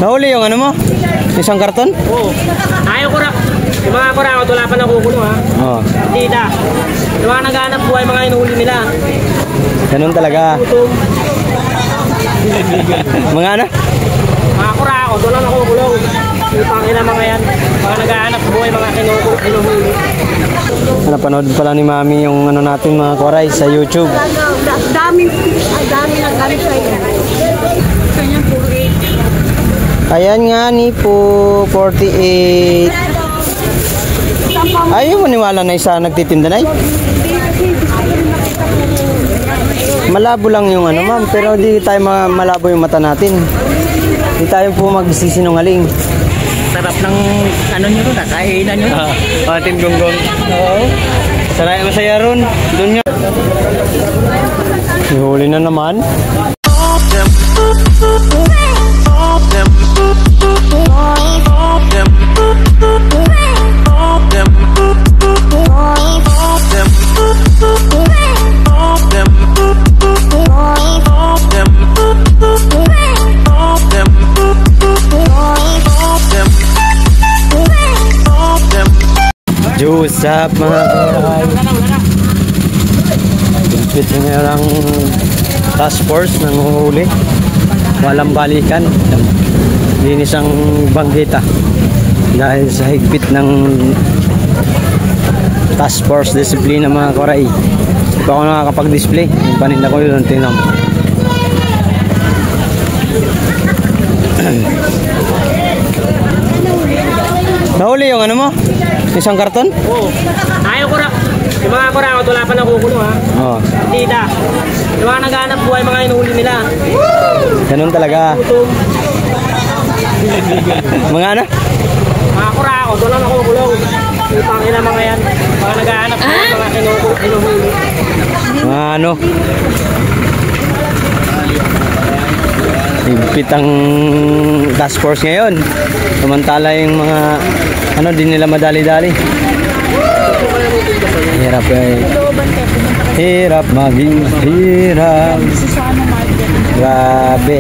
Nahuli yung ano mo? Isang karton? Oo. Ayaw ko na. Yung mga kurakot, wala pa nakukulo ha. Oo. Tita. Yung mga naghahanap buhay, mga inuhuli nila. Ganun talaga. Mga ano? Mga kurakot, wala nakukulong. Yung pangina mga yan. Mga naghahanap buhay, mga inuhuli. Napanood pala ni Mami yung ano natin mga koray sa YouTube. Dami ng galit sa iyo. Kanyang 48. Ayan nga ni po, 48. Ayaw mo niwala na isa nagtitinda na eh. Malabo lang yung ano ma'am, pero di tayo malabo yung mata natin. Di tayo po magsisinungaling. Sarap ng ano nyo ron, kainan nyo. Ating gonggong. Oo. Saraya masaya ron. Doon nyo. Ihuli na naman. Juice up mga karay. Impit nga lang task force nang uhuli. Walang balikan. Linis ang banggita. Dahil sa higpit ng task force discipline ng mga karay. Hindi pa ako nakakapag-display. Yung paninda ko yun. Tinam. Nahuli yung ano mo? Isang karton? Oo. Ayaw ko na. Yung mga kurakot, wala pa nakukulo ha. Oo. Tita. Yung mga naghahanap buhay, mga inuhuli nila. Ganun talaga. Mga ano? Mga kurakot, wala nakukulong. Yung pangina mga yan. Mga naghahanap buhay, mga inuhuli. Mga ano? Higpit ang task force ngayon. Samantala yung mga ano, di nila madali-dali. Hirap eh. Hirap maging hirap. Grabe.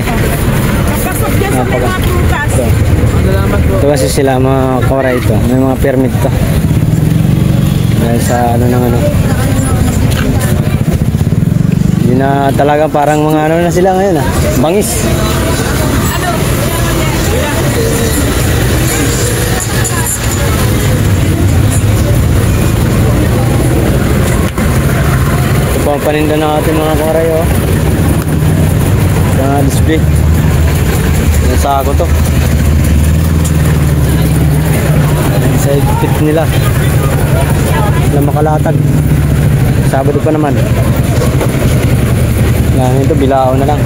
Ito kasi sila mga kora ito. May mga permit to. Dahil sa ano nang ano. Hindi na talaga parang mga ano na sila ngayon ah. Bangis. Paninda natin mga karay oh. Sa display. Yung sako to. Sa higpit nila. Wala makalatag. Sabado pa naman. Yan ito bilao na lang.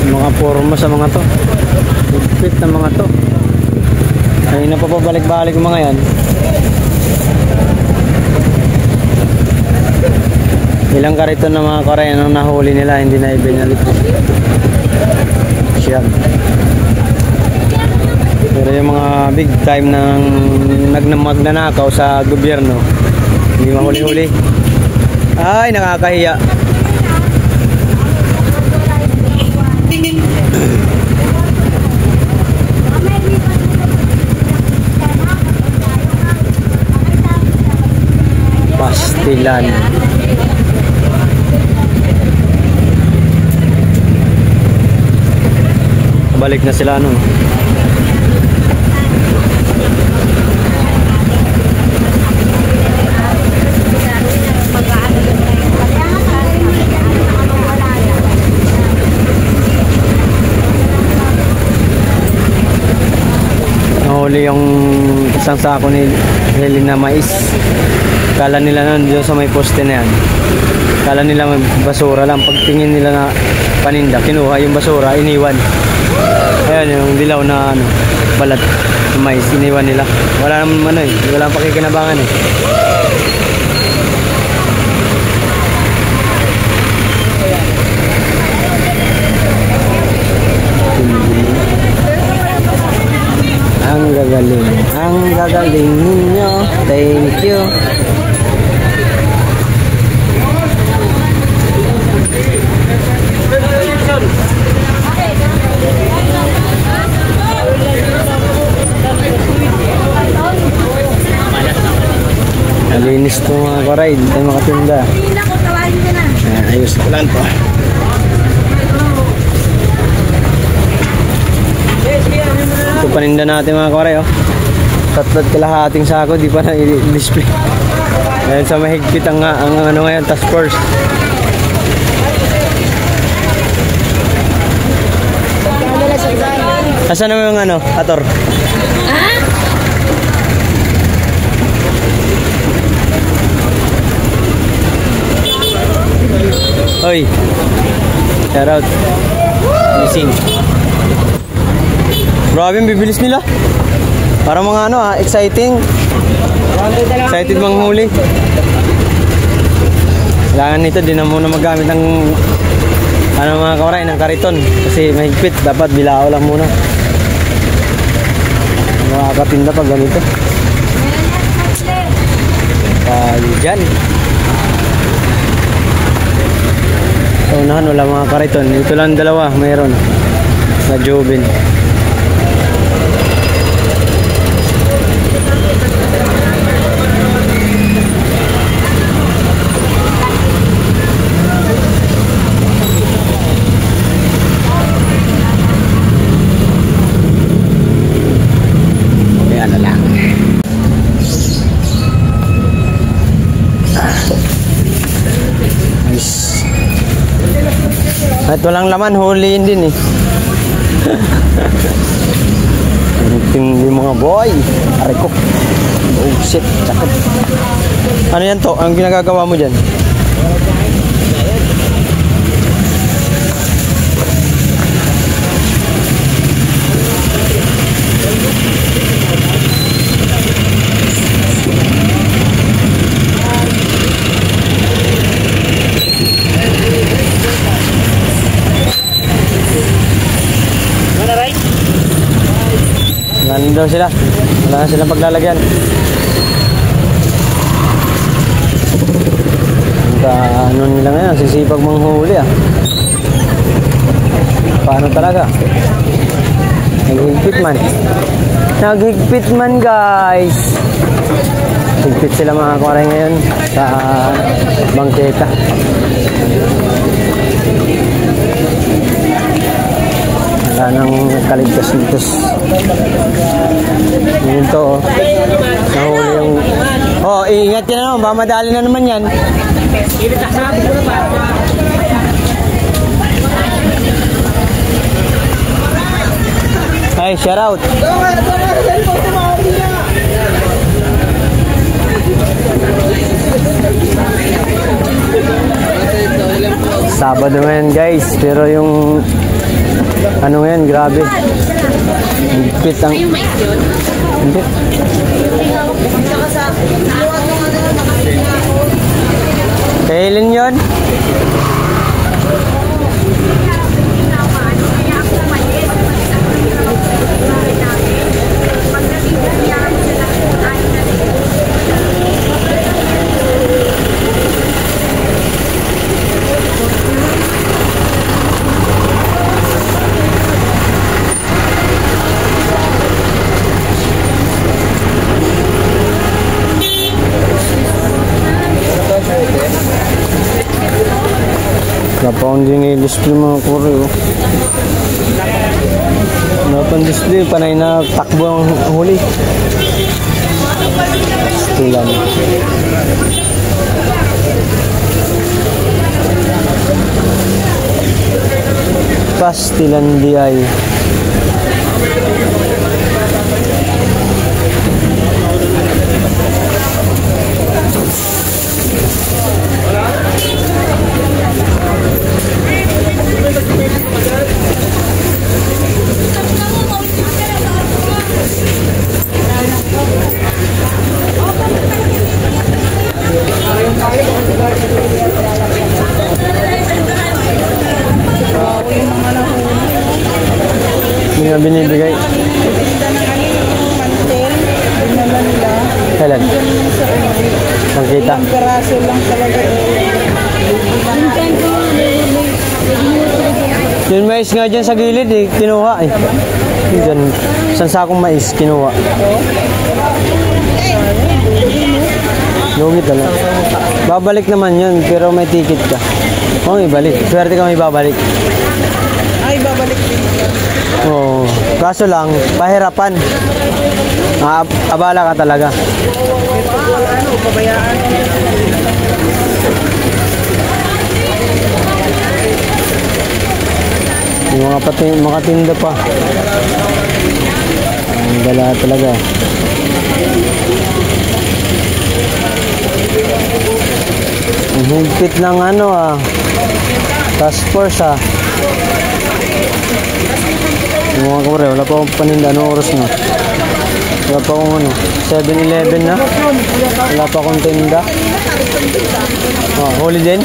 Yung mga forma sa mga to. Higpit na mga to. Ay na pa pabalik-balik yung mga yan. Ilang kariton ng mga karay ang nahuli nila, hindi na ibinalik. Siyam. Pero yung mga big time ng magnanakaw sa gobyerno, hindi mahuli-huli. Ay, nakakahiya. Pastilan. Balik na sila nun. Nahuli yung isang sako ni Helen na mais. Kala nila nun dito sa may poste na yan. Kala nila may basura lang. Pagtingin nila na paninda, kinuha yung basura, iniwan. Ayan yung dilaw na ano, balat ng mais, iniwan nila. Wala naman ano eh, wala nang pakikinabangan eh. Ang gagaling ninyo. Thank you. pwesto mga karay, hindi tayo makatinda. Ayan, ayos ko lang to. Ito paninda natin mga karay, oh. Tatlot kalahating sako, di pa na i-display. Dahil sa mahigpit ang ano ngayon, task force. Asan naman yung ano, ator? Hoy, shout out. Missing. Grabe, bibilis nila. Parang mga ano exciting. Excited manghuli. Kailangan nito, di na muna magamit ng ano mga kawaray, ng kariton. Kasi mahigpit, dapat bilao lang muna. Makakatinda pag ganito. Dyan. Sa unahan wala mga kariton. Ito lang dalawa, mayroon. Na Jobin. At walang laman, huliin din eh. Tindi mga boy. Aray ko. Oh shit, sakit. Ano yan to? Ang ginagagawa mo dyan? Ano daw sila? Wala na silang paglalagyan. Ano nila ngayon? Sisipag manghuli ah. Paano talaga? Naghigpit man. Naghigpit man guys. Higpit sila mga kawaray ngayon sa bangketa. Wala nang kaligtas-ligtas. Yun to oh. Nahuli yung... Oh, ingat ka na naman. Baka madali na naman yan. Ay, shout out. Sabado ngayon guys. Pero yung... Ano yan, grabe. Higpit ang... Hindi. Kailan yun? Napounding i-display mga kore oh. Napang-display, panay na takbo ang huli. Stilan. Pastilan diay. Hindi nga binibigay. Kailan? Pangkita. Peraso lang talaga. Yung mais nga dyan sa gilid eh, kinuha eh. Dyan, isang sakong mais, kinuha. Lungit na lang. Babalik naman yun, pero may ticket ka. Oo, may balik. Swerte ka may babalik. Ay, babalik din. Oo. Kaso lang, pahirapan. Abala ka talaga. Pabayaan. Yung mga tinda pa. Ang dala talaga. Ang higpit ng task force Yung mga kore, wala pa akong paninda. Anong oras na? Wala pa akong 7-11 na. Wala pa akong tinda. Huli din.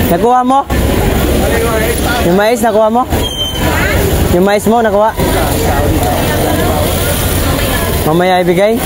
Nakuha mo? Yung mais, nakuha mo? Yung mais mo, nakuha? Mamaya ibigay?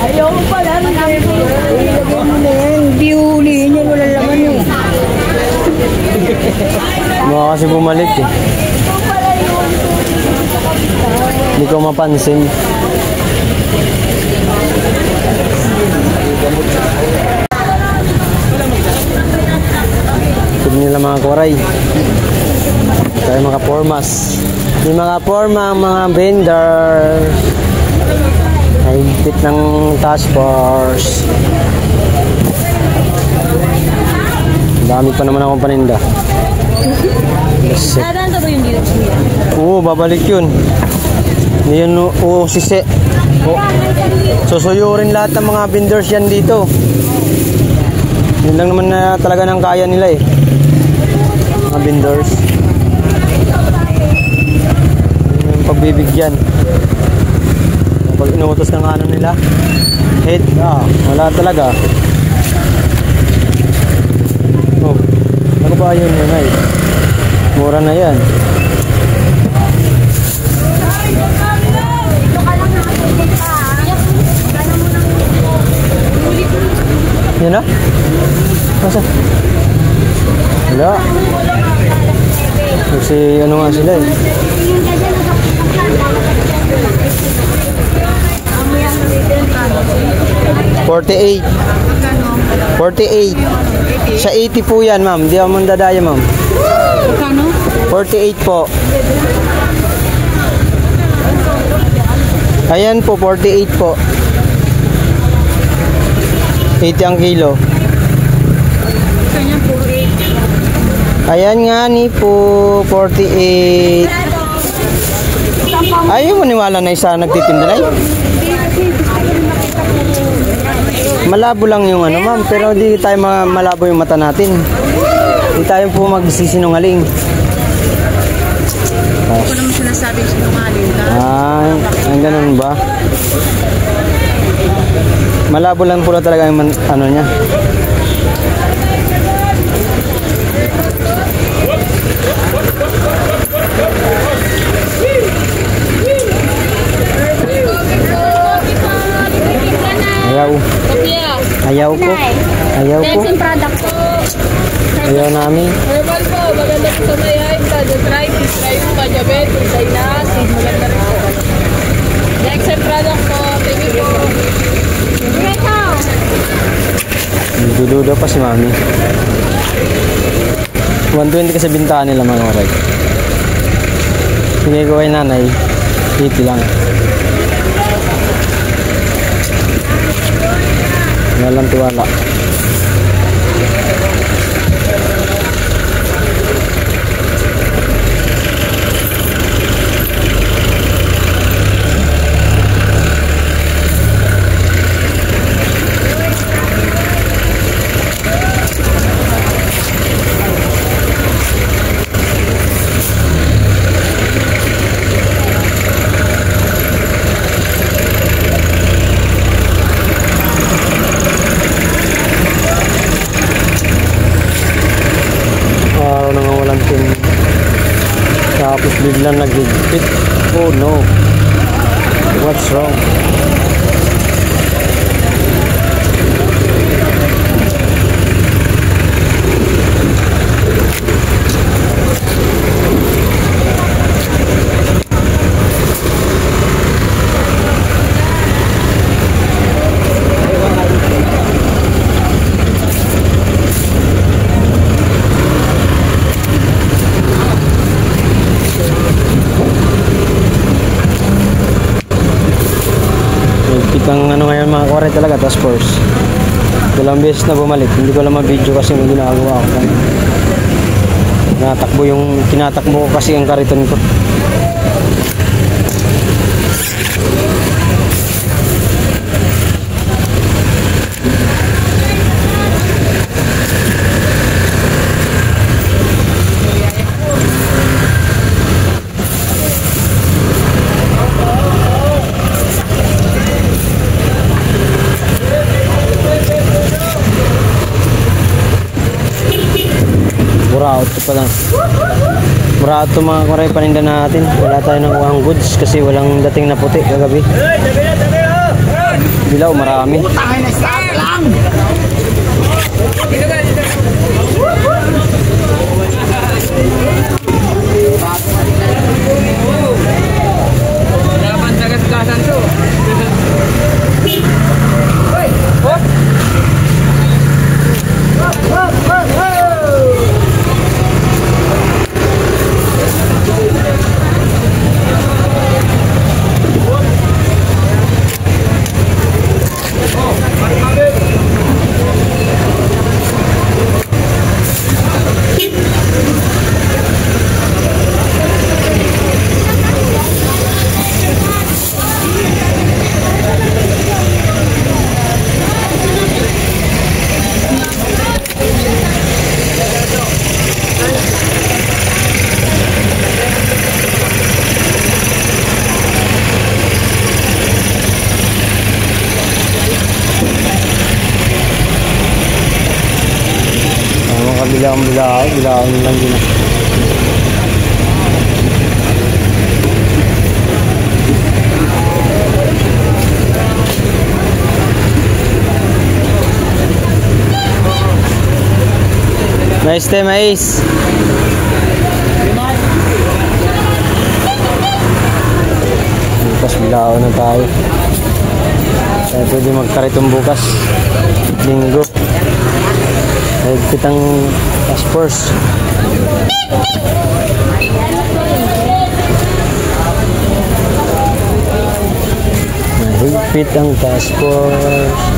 Ayaw mo pala. Ilagay mo na yan. Hindi hulihin yan. Wala laman yun. Mukha kasi bumalik eh. Hindi ko mapansin. Tignan nila mga koray. Tayo mga formas. Yung mga forma, mga vendors. Higpit ng task force. Dami pa naman akong paninda. Nadaan ba yung dito niya? Oo, babalik yun. Yan sisi. Susuyurin lahat ng mga vendors yan dito. Yun lang naman na talaga ng kaya nila eh. Mga vendors. Yun yung pagbibigyan. Pag inuutos ng nila. Head, wala talaga. Oh, ano ba yun yun ay? Mura na yan. Yan na? Masa? Wala. Kasi ano nga sila eh. 48. 48. Sa 80 po yan, ma'am. Di ako mandadaya, ma'am. Kano? 48 po. Ayan po, 48 po. 80 ang kilo. Kanya po 8. Ayan nga ni po, 48. Ayaw mo niwala na isa nagtitinda na yun. Malabo lang yung ma'am, pero hindi tayo malabo yung mata natin. Hindi tayo po magsisinungaling. Ako naman sinasabing sinungaling ka. Ang ganun ba? Malabo lang pula talaga yung niya. Ayaw po. Ayaw po. Ayaw namin. Normal po, maganda po sa mayayin ka. Try yung diabetes, acid, maganda rin po. Next product po, thank you po. Dududa pa si mami. 120 kasi bintahan nila mga oray. Hindi ko kay nanay, 80 lang. Walang tiwala. sila nagigpit. Oh no. What's wrong? Ang ano ngayon mga kore talaga, task force. Ilang beses na bumalik, hindi ko lang ma-video kasi yung ginagawa ko. Tinatakbo ko kasi ang kariton ko. Muraot pa lang. Muraot to mga kuray paninda natin. Wala tayo ng uwang goods kasi walang dating na puti kagabi. Bilaw marami. Laban sa gasgasan to. Bilaw lang din. Nice day, mais. Bukas bilaw na tayo. Kaya pwede magkaritong bukas. Linggo. Higpit ang task force. Higpit ang task force.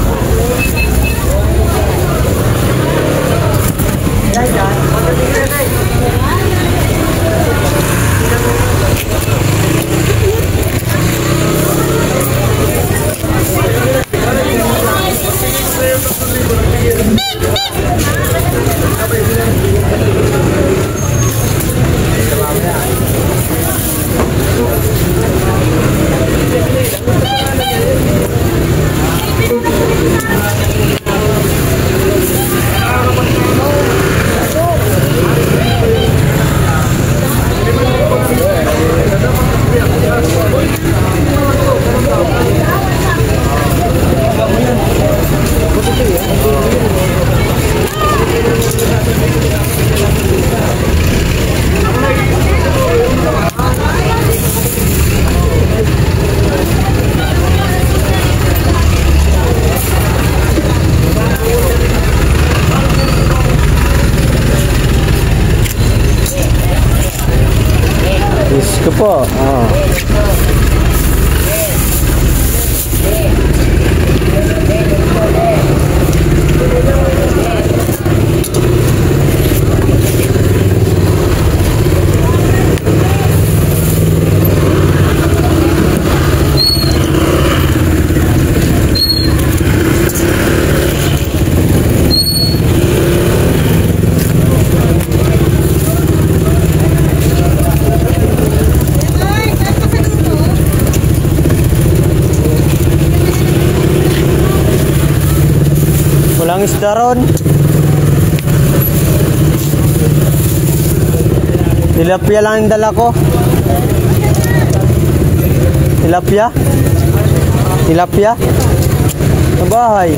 Ito po. Walang isda ron. Tilapia lang ang dala ko. Tilapia? Tilapia? Sa bahay.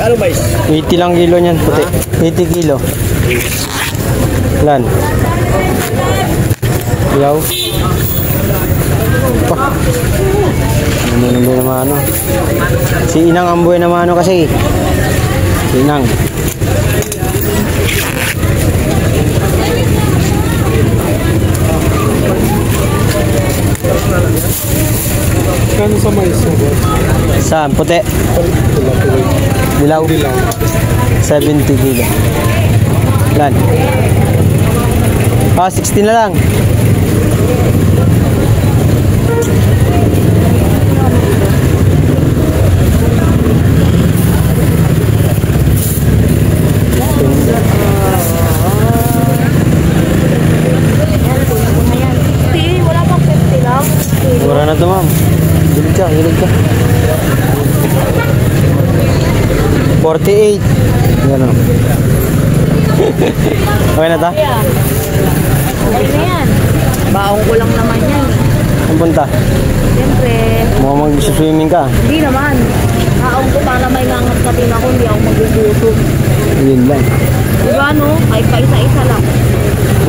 Kano ba is? 80 lang kilo niyan, puti. 80 kilo. Lan. Yaw. Pa. Ano naman ano. Si Inang Amboy naman ano kasi. Si Inang. Kano sa mais mo ba? Saan? Puti. Dilaw. 70 kilo. Lan. 60 na lang. Wala pang 50 lang. Mura na to, ma'am. Hilig ka, hilig ka. 48. Yan o. Okay na ta? Okay na yan. Baong ko lang naman yan. Ang punta? Siyempre, Mukhang mag-swimming ka. hindi naman. Baong ko para may ngangat na din ako, hindi ako magugutom. Yun lang. Diba no? Kahit pa isa-isa lang.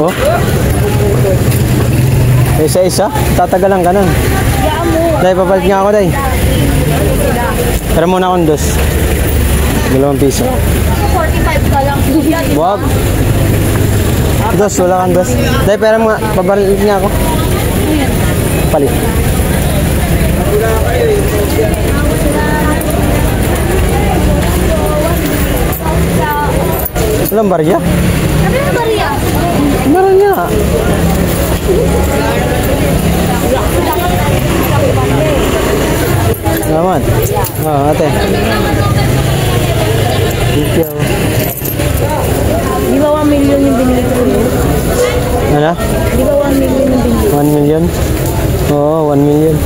Oh? Isa-isa? Tatagalan ka na. Diyan mo. Dahil papalit nga ako, Day. Pero muna akong dos. 2 piso. 45 ka lang. Yan. Wag. Dos, wala kang dos. Dahil pera mo nga, papalit nga ako. Palit. Walang barya? Ano yung bariya? Meron nga. Naman. Oh, ate. Thank you. Di ba 1 million yung binili ko rin? Ano? Di ba 1 million yung binili? 1 million? Oo, 1 million.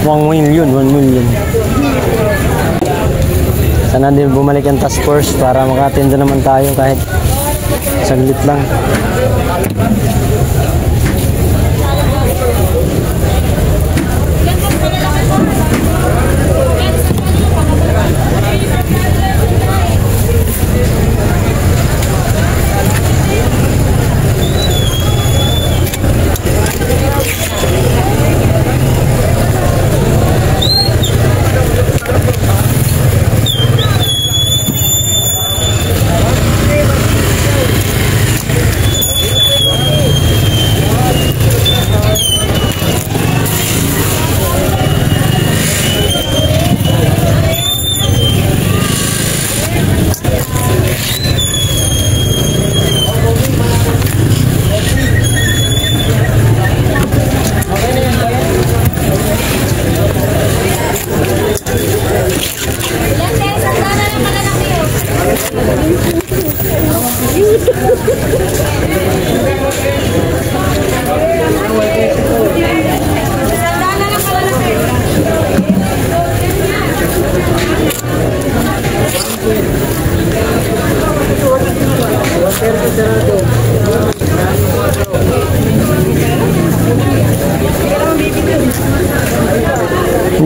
1 million, 1 million. Sana din bumalik ang task force para makatinda naman tayo kahit saglit lang.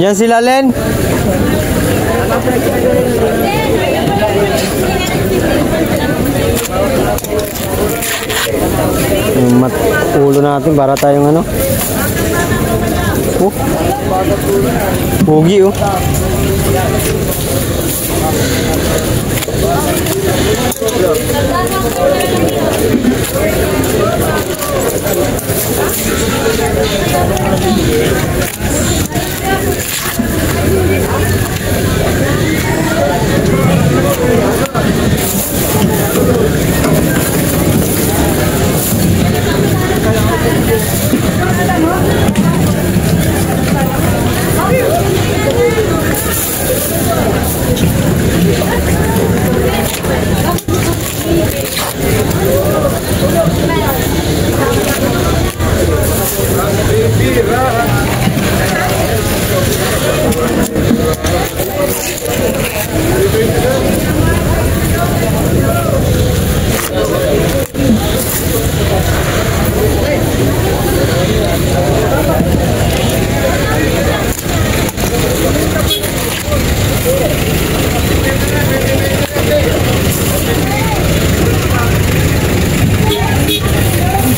Diyan sila, Len. Mat ulo natin para tayong ano. Oh. Pugi oh.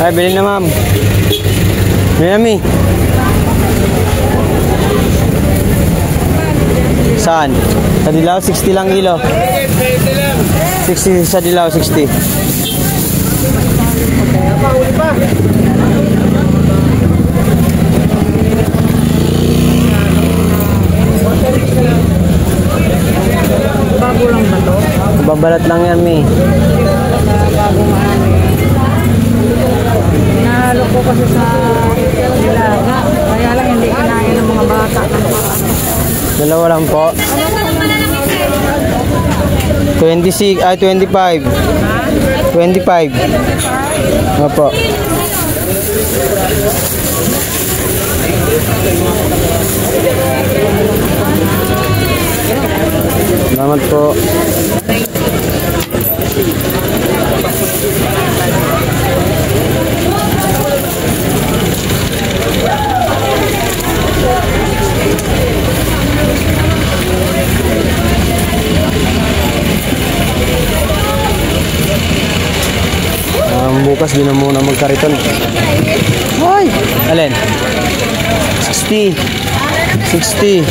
Ay, bilhin na ma'am. Miami. Saan? Sa Dilaw, 60 lang kilo. 60 sa Dilaw, 60. Bago lang ba to? Babalat lang yan, Mi. Bago mahal. Nahalo ko kasi sa nilaga. Kaya lang hindi kinain ng mga bata. Dalawa lang po. 26, ay 25. 25. Opo. Salamat po. Bukas din na muna magkariton. Ay! Alin? 60. 60.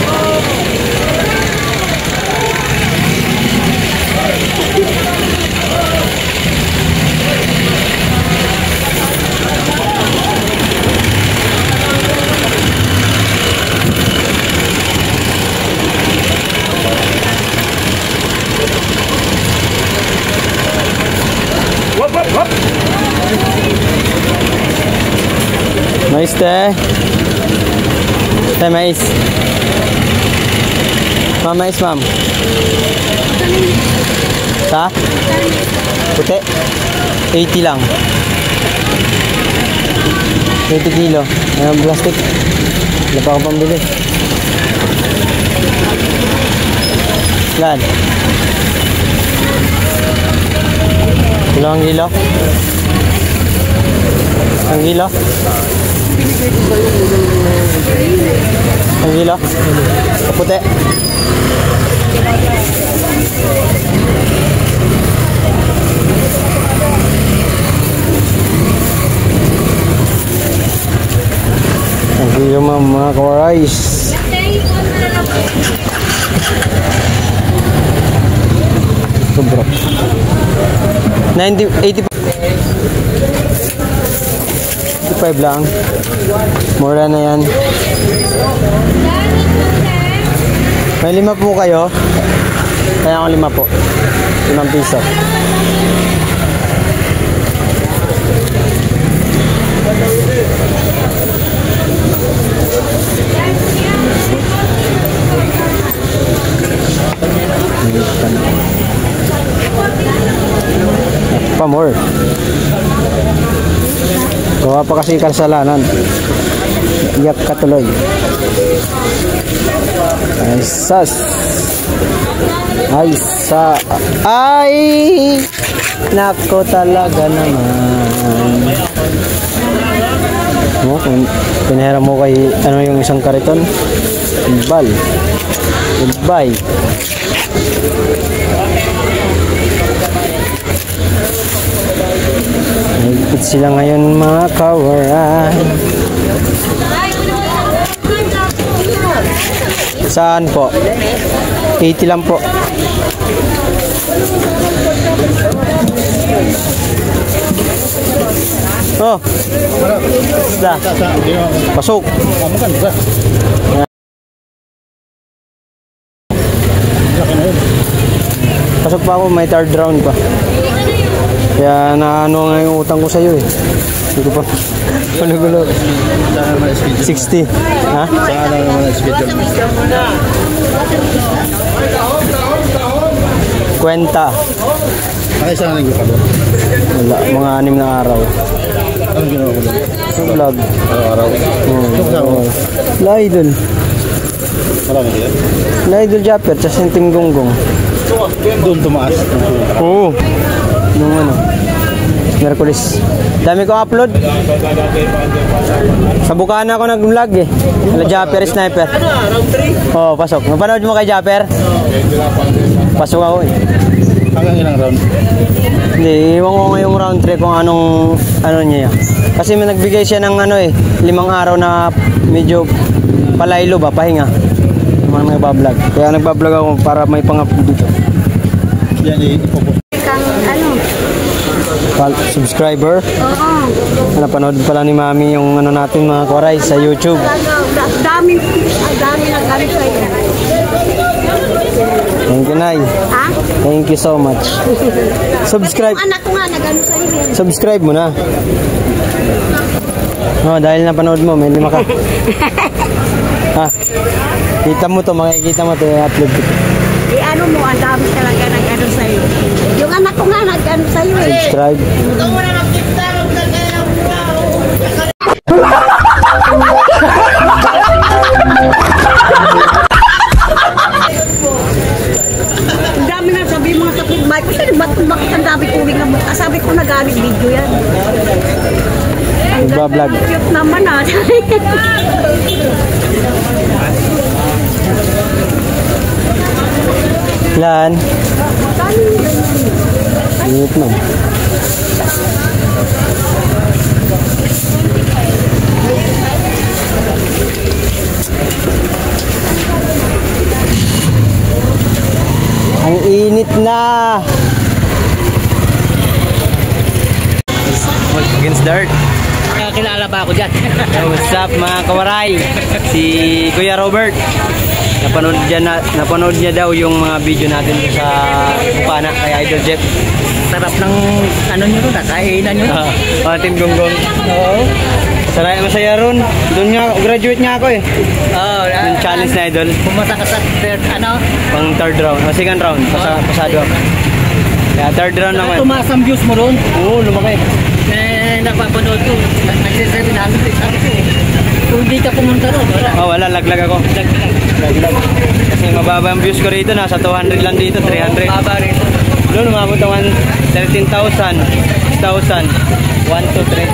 Mais teh. Teh mais. Ma'am, mais ma'am. Sa? Puti? 80 lang. 80 kilo. Ayan, plastic. Wala pa ako pambili. Yan. Ilang kilo? Ang kilo? Ang kilo? Kaputi? Ang kilo mga kawarais. Sobra. 85 lang. Mura na yan. May 5 po kayo. Kaya ako 5 po. 5 piso. Pa more. Gawa pa kasi kalsalanan. Iyak ka tuloy. Ay sas. Ay sa. Ay! Nako talaga naman. Mo, kung pinahira mo kay ano yung isang kariton. Bal. Goodbye. Higpit sila ngayon mga kawaran. Saan po? 80 lang po. Oh. Isda. Pasok. Pasok pa ako, may third round pa. Kaya naano nga yung utang ko sa'yo eh. Hindi ko pa. Gulo-gulo. 60. Ha? Saan lang naman ang schedule? Kwenta. Ay, saan linggo ka doon? Wala, mga 6 na araw. Anong ginawa ko doon? Sa vlog. Araw-araw. La Idol. Marami sila? La Idol Japper, sa Sentim Gonggong. Doon tumaas. Oo. Nung ano, Merkulis. Dami ko upload. Sa Bukana ako nag-vlog eh. Wala Japper Sniper. Oo, pasok. Napanood mo kay Japper? Pasok ako eh. Hanggang ilang round? Hindi, iwan ko ngayong round 3 kung anong ano niya. Kasi may nagbigay siya ng ano eh, 5 araw na medyo palaylo ba, pahinga. Mga nagbablog. Kaya nagbablog ako para may pang-upload dito. Yan ipopost. Kang ano? Subscriber. Oo. Napanood pala ni Mami yung ano natin mga kwaray sa YouTube. Dami na galit sa'yo. Thank you, Nay. Ha? Thank you so much. Subscribe. Anak ko nga nagano sa'yo. Subscribe mo na. Oh, dahil napanood mo, may 5 ka. Ha? Kita mo to, makikita mo to, i-upload ko. Ano mo, ang dami talaga nagano sa'yo. Yung anak ko nga nagano sa'yo eh. Subscribe. Ang dami na sabi mga kapitbahay ko, sino bakit ang dami kuling na mukha? Sabi ko nagaling video yan. Nagbablog. Cute naman ah. Lan. Init man. Ang init na. Against dirt. Kilala ba ako dyan? What's up mga kawaray? Si Kuya Robert. Napanood niya daw yung mga video natin sa Bukana kay Idol Jeff. Sarap ng ano nyo ron, kainan nyo. Patin gonggong. Oo. Masaya ron. Doon nga, graduate nga ako eh. Oo. Yung challenge na Idol. Pumasa ka sa third, ano? Pang third round. Second round. Pasado ako. Kaya third round naman. Tumaas ang views mo ron. Oo, lumaki. Napapanood ko. Nagsisabi namin. Sabi ko, kung hindi ka pumunta ron, wala. Oh, wala. Laglag ako. Laglag. Kasi mababa ang views ko rito. Nasa 200 lang dito. 300. Mababa rito. Doon, umabot ang 13,000, 6,000, 1, 2, 3,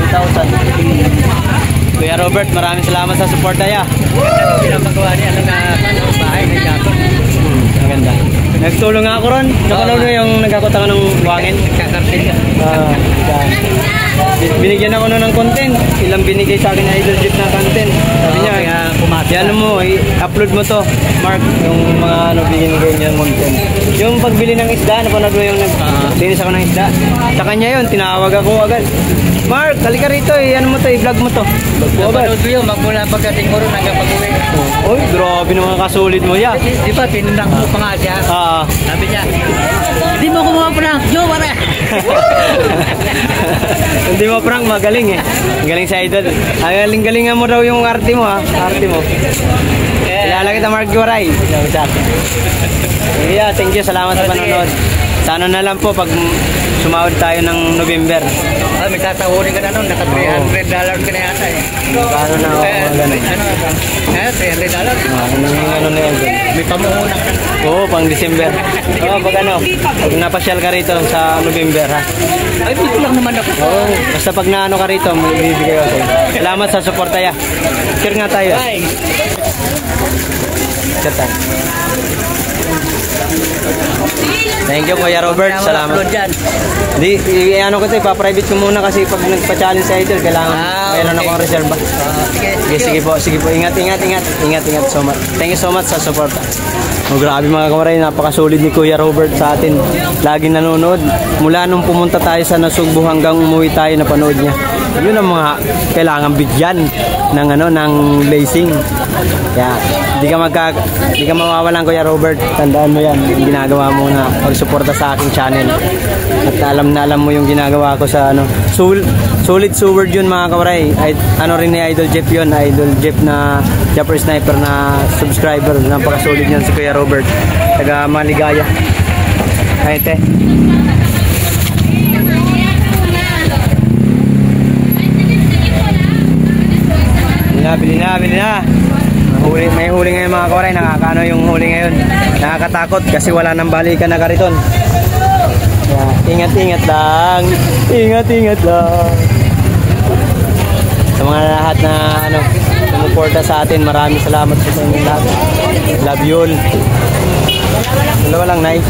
2,000. Kuya Robert, maraming salamat sa suporta ya. Pinapagawa niya lang na bahay ng Jacob. Maganda. Nagtulong nga ako ron. Napanood mo yung nagkakot ako ng buhangin. Kakartin ka. Binigyan ako nun ng content. Ilang binigay sa akin na Idol Jeep na content. Sabi niya, kaya pumasok. ano mo, i-upload mo to, Mark, yung mga ano, binigay niya ng content. Yung pagbili ng isda, napanood mo yung nag-dinis ako ng isda. Sa kanya yun, tinawag ako agad. Mark, halika rito, ano mo to, i-vlog mo to. Napanood ko yun, magmula pagdating mo ron hanggang pag-uwi. Oy, grabe naman kasulit mo ya. Di ba, pinundak mo pa nga siya. Sabi niya, hindi mo kumuha prank, Joe, wala. Hindi mo prank, magaling eh. Galing sa Idol. Galing-galingan mo daw yung arte mo ha. Arte mo. Kilala kita Mark Goray. Yeah, thank you. Salamat sa panonood. Sana na lang po pag sumahod tayo ng November. May tatahurin ka na nun, naka $300 ka na yata eh. Paano na ako magano? $300. Ano na yan? May pamuhunan ka. Oo, pang December. Oo, pag ano, pag napasyal ka rito sa November ha. Ay, dito lang naman ako. Oo, basta pag naano ka rito, may bibigay ako sa'yo. Salamat sa suporta ya. Share nga tayo. Bye. Share tayo. Thank you Kuya Robert, salamat. Di, ano ko ito, ipaprivate ko muna kasi pag nagpa-challenge sa Idol, kailangan mayroon akong reserva. Sige po, ingat so much. Thank you so much sa support. Oh, grabe mga kamaray, napakasulit ni Kuya Robert sa atin. Laging nanonood. Mula nung pumunta tayo sa Nasugbu hanggang umuwi tayo, napanood niya. Yun ang mga kailangan bigyan ng ng blazing. Kaya di ka mawawalan, Kuya Robert. Tandaan mo yan, yung ginagawa mo na pagsuporta sa aking channel. At alam na alam mo yung ginagawa ko sa solid sword yun mga kamaray. Rin ni Idol Jeff yun, Idol Jeff na Japper Sniper na subscriber. Napakasulit yan si Kuya Robert, taga Maligaya. Ay te, bili na. May huli ngayon mga kamaray. Nakakaano yung huli ngayon, nakakatakot kasi wala nang balikan na kariton. Kaya ingat lang. Sa mga lahat na sumuporta sa atin, maraming salamat sa inyong lahat. Love you all. Dalawa lang, Nay.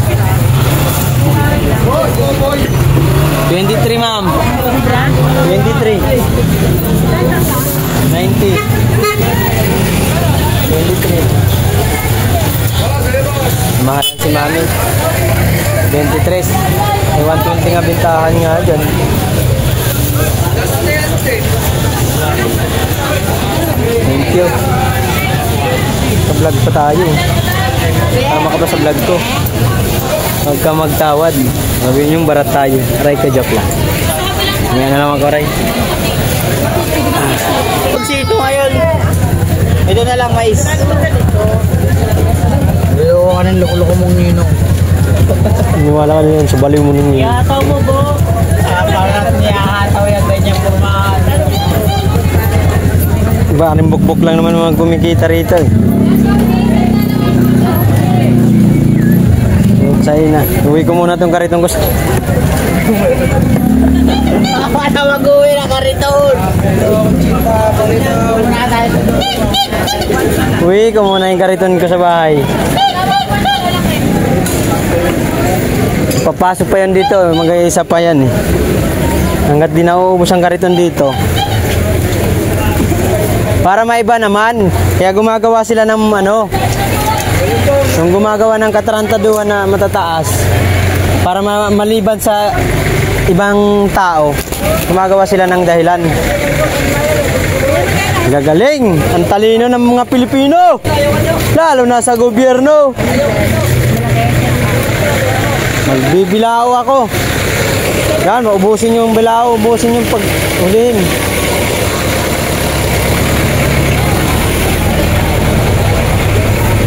23 ma'am. 23. 90. 23. Mahal si mami. 23. May 120 nga bintahan nga dyan. Thank you. Sa vlog pa tayo. Tama ka ba sa vlog ko? Huwag ka magtawad. Sabihin yung barat tayo. Aray ka, joke lang. Ngayon na naman ko, Aray. Sito ngayon. Ito na lang, mais. Ayaw ka ng loko-loko mong ninong. Iniwala ka nyo yun. Subaliw mo nung yun. Ihataw mo, Bo. Parang niyahataw yung ganyan pumahan. Diba, anong bukbuk lang naman mga kumikita rito. Sa'yo na. Uwi ko muna itong karitong gusto. Ako na mag-uwi na kariton. Uwi ko muna yung kariton ko sa bahay. Papasok pa yan dito. Mag-iisa pa yan eh. Hanggat di nauubos ang kariton dito. Para maiba naman. Kaya gumagawa sila ng yung gumagawa ng katarantaduhan na matataas para maliban sa ibang tao, gumagawa sila ng dahilan. Gagaling! Ang talino ng mga Pilipino, lalo na sa gobyerno. Magbibilao ako. Yan, maubusin yung bilao, ubusin yung pag-ulihin.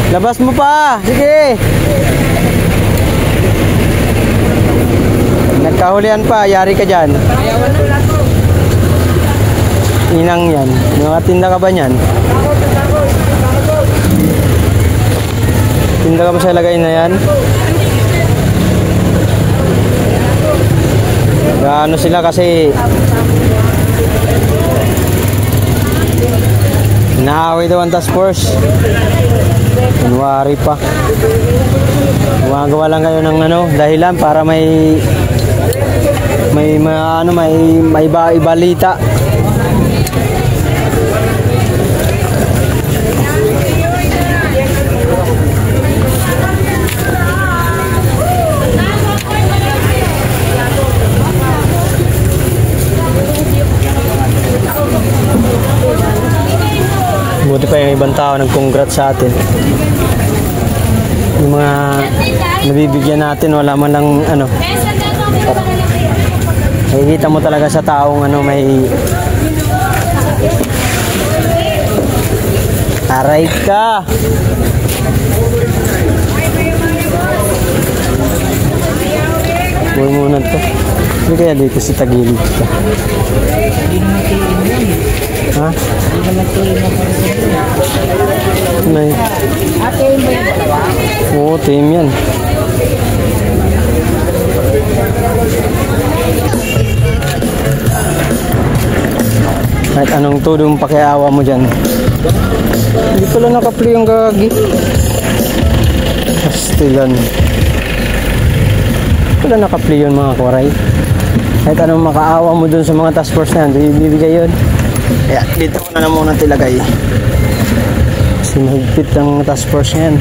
Labas mo pa! Sige! Nagkahulihan pa, yari ka dyan. Inang yan. Tinda ka ba yan? Tinda ka ba sa lagay na yan? Ano sila kasi naaway daw ang task force. January pa. Gumagawa lang kayo ng dahilan para may balita. Buti pa yung ibang tao nag-congrats sa atin. Yung mga nabibigyan natin, wala man lang nakikita mo talaga sa taong may aray ka. Huwag muna to. Hindi kaya dito sa tagilid ka. Ha? May. Oo, team yan. Kahit anong tudong pakiawa mo dyan. Hindi pala nakapli yung gagi. Pastilan. Wala nakapli yun mga koray. Kahit anong makaawa mo dun sa mga task force na yan, bibigay yun. Kaya dito ko na muna tilagay. Kasi mahigpit ang task force yan.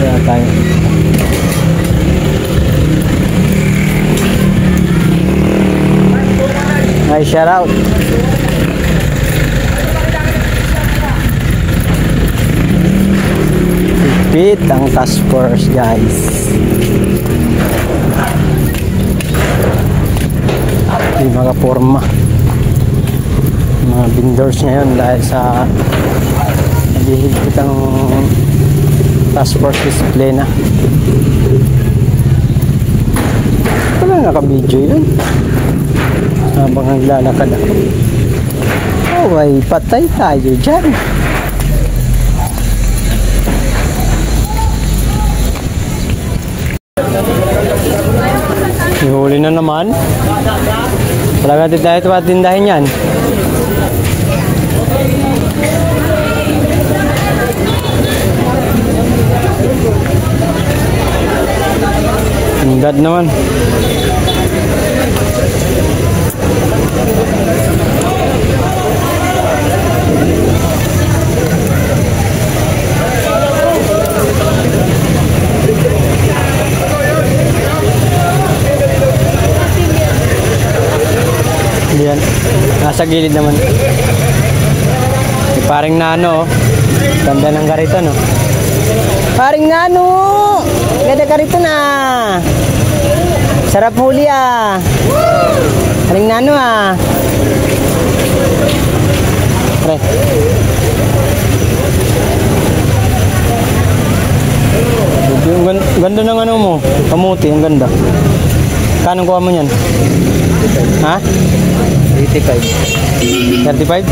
Kaya tayo. Ay, shout out. Higpit ang task force, guys. Yung mga forma. Mga vendors ngayon dahil sa higpit ang task force disiplina. Wala naka-video yun. Habang naglalakad ako. Oh, ay patay tayo dyan. Ihuli na naman. Talaga tayo ito patindahin yan. Ingad naman. Yan. Nasa gilid naman. Paring Nano, oh. Ganda ng garito, no? Paring Nano! Ganda garito na! Sarap huli, ah! Paring Nano, ah! Pre. Ganda ng ano mo. Kamuti, ang ganda. Kanong kuha mo yan? Ha? 35. 35?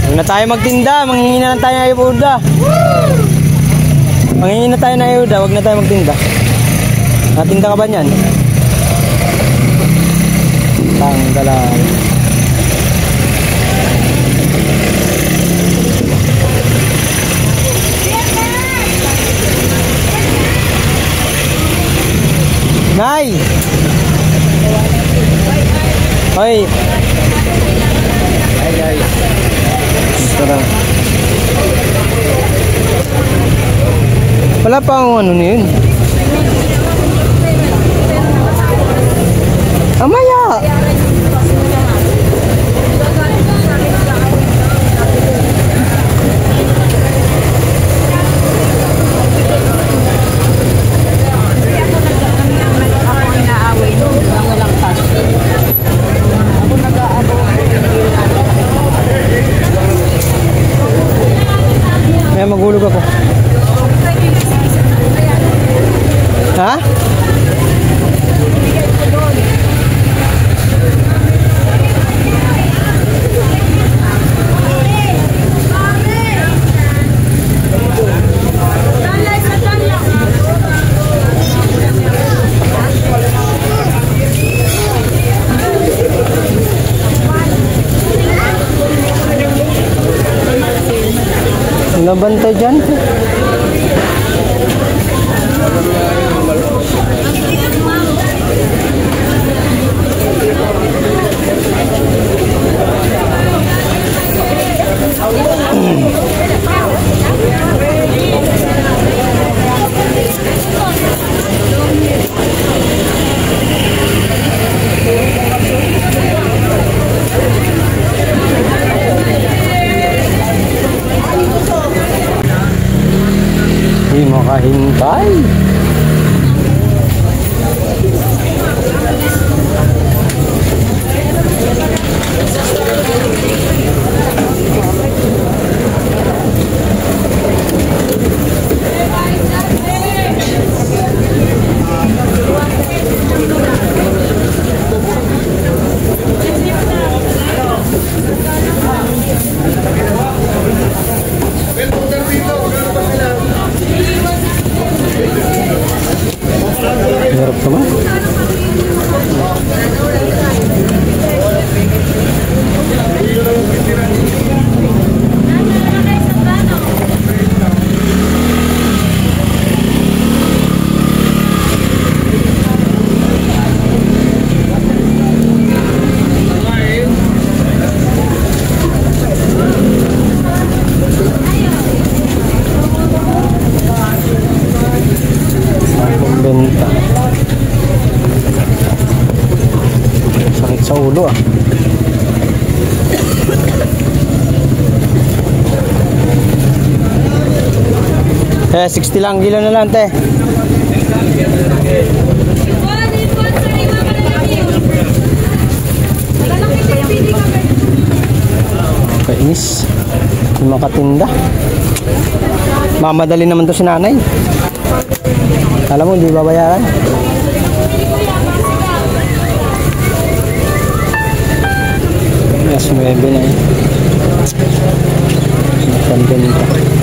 Huwag na tayo magtinda. Manghingi na lang tayo ng ayuda. Manghingi na tayo ng ayuda. Huwag na tayo magtinda. Natinda ka ba niyan? Tanggalan. Nay! Hoy! Hi guys! Tara. Wala pa akong ano na yun. Amaya! May maghulog ako. Ha? Nabantay dyan. Hindi makahintay. bago ah. Eh, 60 lang kilo na lang, te. Kainis. Yung makatinda. Mamadali naman to si nanay. Alam mo, hindi babayaran. Yes, 9 na eh. Maganda nito.